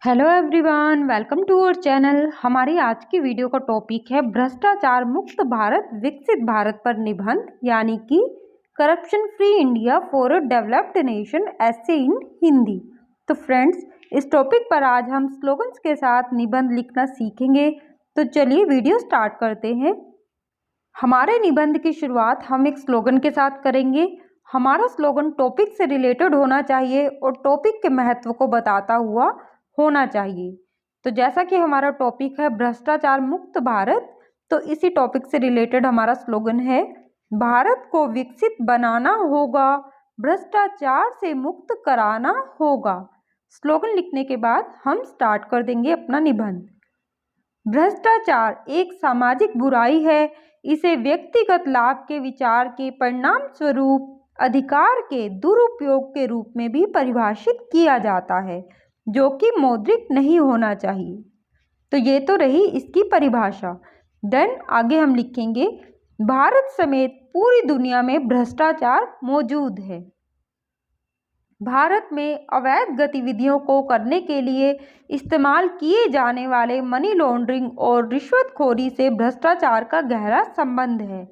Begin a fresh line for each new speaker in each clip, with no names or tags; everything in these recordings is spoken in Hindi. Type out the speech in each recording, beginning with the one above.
Hello everyone, welcome to our channel. हमारी आज की वीडियो का टॉपिक है भ्रष्टाचार मुक्त भारत विकसित भारत पर निबंध, यानी कि corruption free India for a developed nation, ऐसे इन हिंदी। तो फ्रेंड्स, इस टॉपिक पर आज हम स्लोगन्स के साथ निबंध लिखना सीखेंगे। तो चलिए वीडियो स्टार्ट करते हैं। हमारे निबंध की शुरुआत हम एक स्लोगन के साथ करेंगे। हमारा स्लोगन टॉपिक से रिलेटेड होना चाहिए और टॉपिक के महत्व को बताता हुआ होना चाहिए। तो जैसा कि हमारा टॉपिक है भ्रष्टाचार मुक्त भारत, तो इसी टॉपिक से रिलेटेड हमारा स्लोगन है, भारत को विकसित बनाना होगा, भ्रष्टाचार से मुक्त कराना होगा। स्लोगन लिखने के बाद हम स्टार्ट कर देंगे अपना निबंध। भ्रष्टाचार एक सामाजिक बुराई है। इसे व्यक्तिगत लाभ के विचार के परिणाम स्वरूप अधिकार के दुरुपयोग के रूप में भी परिभाषित किया जाता है, जो कि मौद्रिक नहीं होना चाहिए। तो ये तो रही इसकी परिभाषा। देन आगे हम लिखेंगे, भारत समेत पूरी दुनिया में भ्रष्टाचार मौजूद है। भारत में अवैध गतिविधियों को करने के लिए इस्तेमाल किए जाने वाले मनी लॉन्ड्रिंग और रिश्वतखोरी से भ्रष्टाचार का गहरा संबंध है।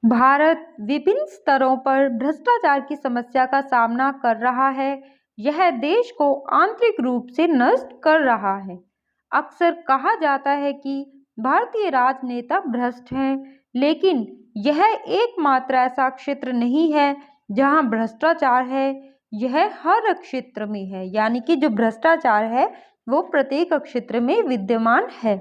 भारत विभिन्न स्तरों पर भ्रष्टाचार की समस्या का सामना कर रहा है। यह देश को आंतरिक रूप से नष्ट कर रहा है। अक्सर कहा जाता है कि भारतीय राजनेता भ्रष्ट हैं, लेकिन यह एकमात्र ऐसा क्षेत्र नहीं है जहां भ्रष्टाचार है। यह हर क्षेत्र में है, यानी कि जो भ्रष्टाचार है वो प्रत्येक क्षेत्र में विद्यमान है।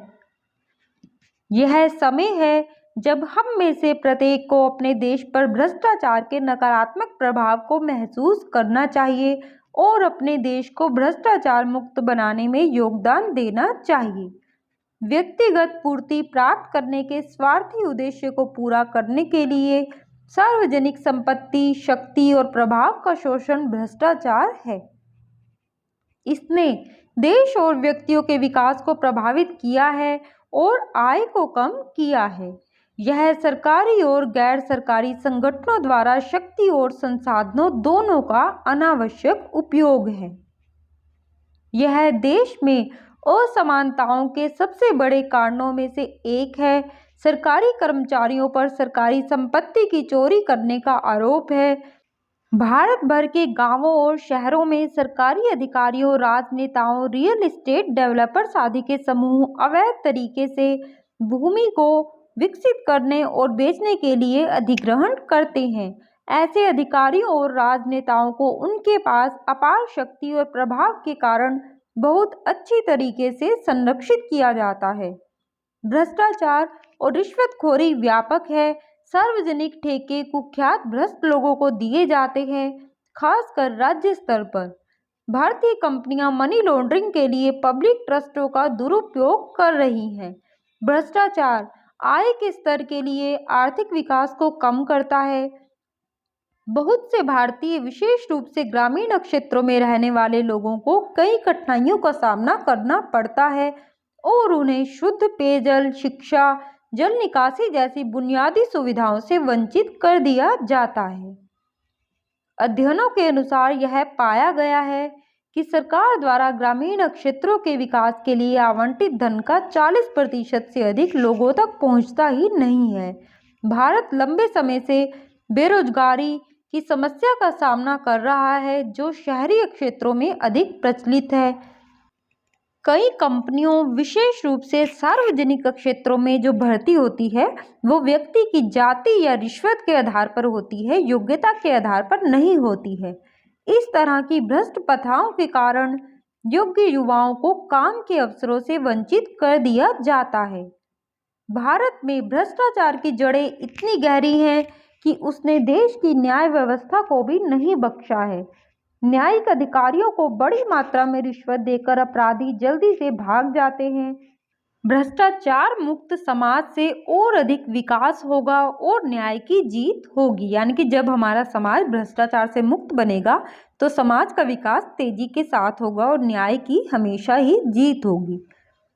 यह समय है जब हम में से प्रत्येक को अपने देश पर भ्रष्टाचार के नकारात्मक प्रभाव को महसूस करना चाहिए और अपने देश को भ्रष्टाचार मुक्त बनाने में योगदान देना चाहिए। व्यक्तिगत पूर्ति प्राप्त करने के स्वार्थी उद्देश्य को पूरा करने के लिए सार्वजनिक संपत्ति, शक्ति और प्रभाव का शोषण भ्रष्टाचार है। इसने देश और व्यक्तियों के विकास को प्रभावित किया है और आय को कम किया है। यह सरकारी और गैर सरकारी संगठनों द्वारा शक्ति और संसाधनों दोनों का अनावश्यक उपयोग है। यह देश में असमानताओं के सबसे बड़े कारणों में से एक है। सरकारी कर्मचारियों पर सरकारी संपत्ति की चोरी करने का आरोप है। भारत भर के गांवों और शहरों में सरकारी अधिकारियों, राजनेताओं, रियल एस्टेट डेवलपर्स आदि के समूह अवैध तरीके से भूमि को विकसित करने और बेचने के लिए अधिग्रहण करते हैं। ऐसे अधिकारियों और राजनेताओं को उनके पास अपार शक्ति और प्रभाव के कारण बहुत अच्छी तरीके से संरक्षित किया जाता है। भ्रष्टाचार और रिश्वतखोरी व्यापक है। सार्वजनिक ठेके कुख्यात भ्रष्ट लोगों को दिए जाते हैं, खासकर राज्य स्तर पर। भारतीय कंपनियां मनी लॉन्ड्रिंग के लिए पब्लिक ट्रस्टों का दुरुपयोग कर रही हैं। भ्रष्टाचार आय के स्तर के लिए आर्थिक विकास को कम करता है। बहुत से भारतीय, विशेष रूप से ग्रामीण क्षेत्रों में रहने वाले लोगों को कई कठिनाइयों का सामना करना पड़ता है और उन्हें शुद्ध पेयजल, शिक्षा, जल निकासी जैसी बुनियादी सुविधाओं से वंचित कर दिया जाता है। अध्ययनों के अनुसार यह पाया गया है कि सरकार द्वारा ग्रामीण क्षेत्रों के विकास के लिए आवंटित धन का 40% से अधिक लोगों तक पहुंचता ही नहीं है। भारत लंबे समय से बेरोजगारी की समस्या का सामना कर रहा है, जो शहरी क्षेत्रों में अधिक प्रचलित है। कई कंपनियों, विशेष रूप से सार्वजनिक क्षेत्रों में जो भर्ती होती है वो व्यक्ति की जाति या रिश्वत के आधार पर होती है, योग्यता के आधार पर नहीं होती है। इस तरह की भ्रष्ट प्रथाओं के कारण योग्य युवाओं को काम के अवसरों से वंचित कर दिया जाता है। भारत में भ्रष्टाचार की जड़ें इतनी गहरी हैं कि उसने देश की न्याय व्यवस्था को भी नहीं बख्शा है। न्यायिक अधिकारियों को बड़ी मात्रा में रिश्वत देकर अपराधी जल्दी से भाग जाते हैं। भ्रष्टाचार मुक्त समाज से और अधिक विकास होगा और न्याय की जीत होगी, यानी कि जब हमारा समाज भ्रष्टाचार से मुक्त बनेगा तो समाज का विकास तेजी के साथ होगा और न्याय की हमेशा ही जीत होगी।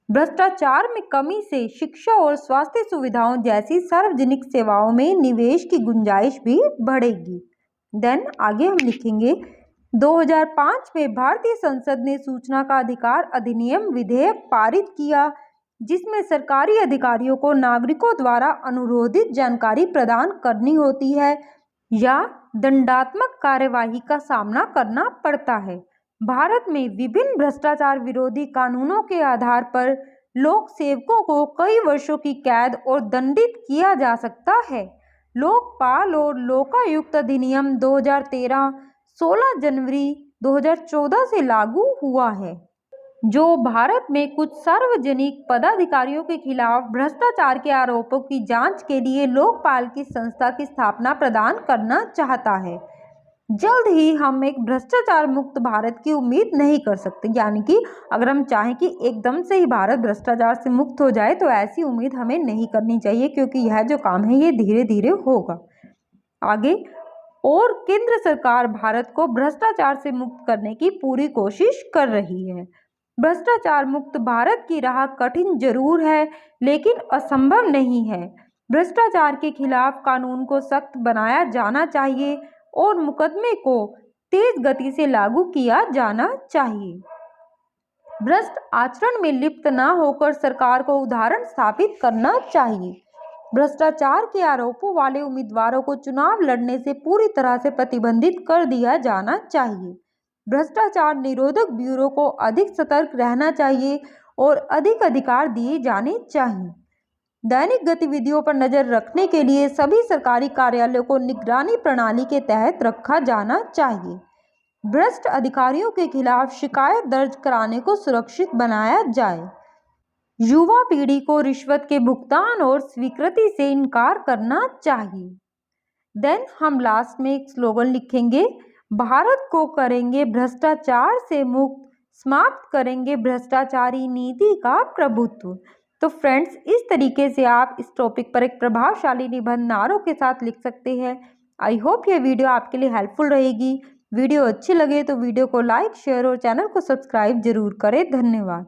भ्रष्टाचार में कमी से शिक्षा और स्वास्थ्य सुविधाओं जैसी सार्वजनिक सेवाओं में निवेश की गुंजाइश भी बढ़ेगी। देन आगे हम लिखेंगे, 2005 में भारतीय संसद ने सूचना का अधिकार अधिनियम विधेयक पारित किया, जिसमें सरकारी अधिकारियों को नागरिकों द्वारा अनुरोधित जानकारी प्रदान करनी होती है या दंडात्मक कार्यवाही का सामना करना पड़ता है। भारत में विभिन्न भ्रष्टाचार विरोधी कानूनों के आधार पर लोक सेवकों को कई वर्षों की कैद और दंडित किया जा सकता है। लोकपाल और लोकायुक्त अधिनियम 2013 16 जनवरी 2014 से लागू हुआ है, जो भारत में कुछ सार्वजनिक पदाधिकारियों के खिलाफ भ्रष्टाचार के आरोपों की जांच के लिए लोकपाल की संस्था की स्थापना प्रदान करना चाहता है। जल्द ही हम एक भ्रष्टाचार मुक्त भारत की उम्मीद नहीं कर सकते, यानी कि अगर हम चाहें कि एकदम से ही भारत भ्रष्टाचार से मुक्त हो जाए तो ऐसी उम्मीद हमें नहीं करनी चाहिए, क्योंकि यह जो काम है ये धीरे धीरे होगा आगे। और केंद्र सरकार भारत को भ्रष्टाचार से मुक्त करने की पूरी कोशिश कर रही है। भ्रष्टाचार मुक्त भारत की राह कठिन जरूर है, लेकिन असंभव नहीं है। भ्रष्टाचार के खिलाफ कानून को सख्त बनाया जाना चाहिए और मुकदमे को तेज गति से लागू किया जाना चाहिए। भ्रष्ट आचरण में लिप्त न होकर सरकार को उदाहरण स्थापित करना चाहिए। भ्रष्टाचार के आरोपों वाले उम्मीदवारों को चुनाव लड़ने से पूरी तरह से प्रतिबंधित कर दिया जाना चाहिए। भ्रष्टाचार निरोधक ब्यूरो को अधिक सतर्क रहना चाहिए और अधिक अधिकार दिए जाने चाहिए। दैनिक गतिविधियों पर नजर रखने के लिए सभी सरकारी कार्यालयों को निगरानी प्रणाली के तहत रखा जाना चाहिए। भ्रष्ट अधिकारियों के खिलाफ शिकायत दर्ज कराने को सुरक्षित बनाया जाए। युवा पीढ़ी को रिश्वत के भुगतान और स्वीकृति से इनकार करना चाहिए। देन हम लास्ट में एक स्लोगन लिखेंगे, भारत को करेंगे भ्रष्टाचार से मुक्त, समाप्त करेंगे भ्रष्टाचारी नीति का प्रभुत्व। तो फ्रेंड्स, इस तरीके से आप इस टॉपिक पर एक प्रभावशाली निबंध नारों के साथ लिख सकते हैं। आई होप ये वीडियो आपके लिए हेल्पफुल रहेगी। वीडियो अच्छी लगे तो वीडियो को लाइक, शेयर और चैनल को सब्सक्राइब जरूर करें। धन्यवाद।